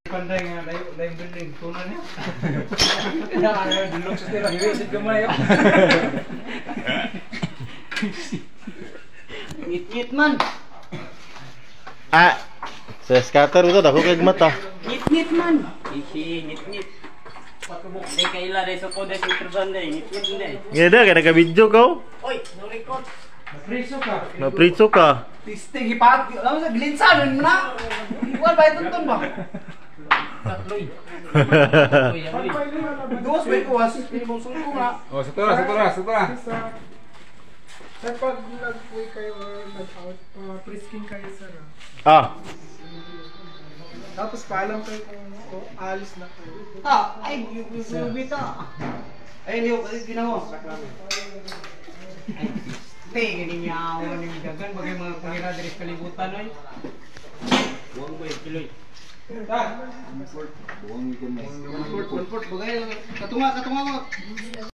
Pandai nga lain building tunan niya. Kaya dulok sa tira hiwisid gamay. Ngit-ngit man. Ah, sa scatter ito dako kay mata. Ngit-ngit man. Isi ngit-ngit. Patubok day kaila day soko day sitrusan day ngit-ngit day. Ngeda kay naka-video ko. Oy, no record. Preso ka. Na-preso ka. Tisting hipat. Alam mo sa glinsan mo na. Igual ba itong ba? Tatloy. Dos ba ikuwas? Pinibusong ko nga. Oh, sutura. Sir, pag nag-uwi kayo or nag-out, pre-skin kayo, sir. Ah, Tapos paalam kayo kung alis na kayo. Ay, bita. Ay, niyo ginawa. Te, gini niya ako ng dagan bagay mga pangira diri sa kalibutan oy. Buang ko kiloy. One fourth bagay. Katunga ko.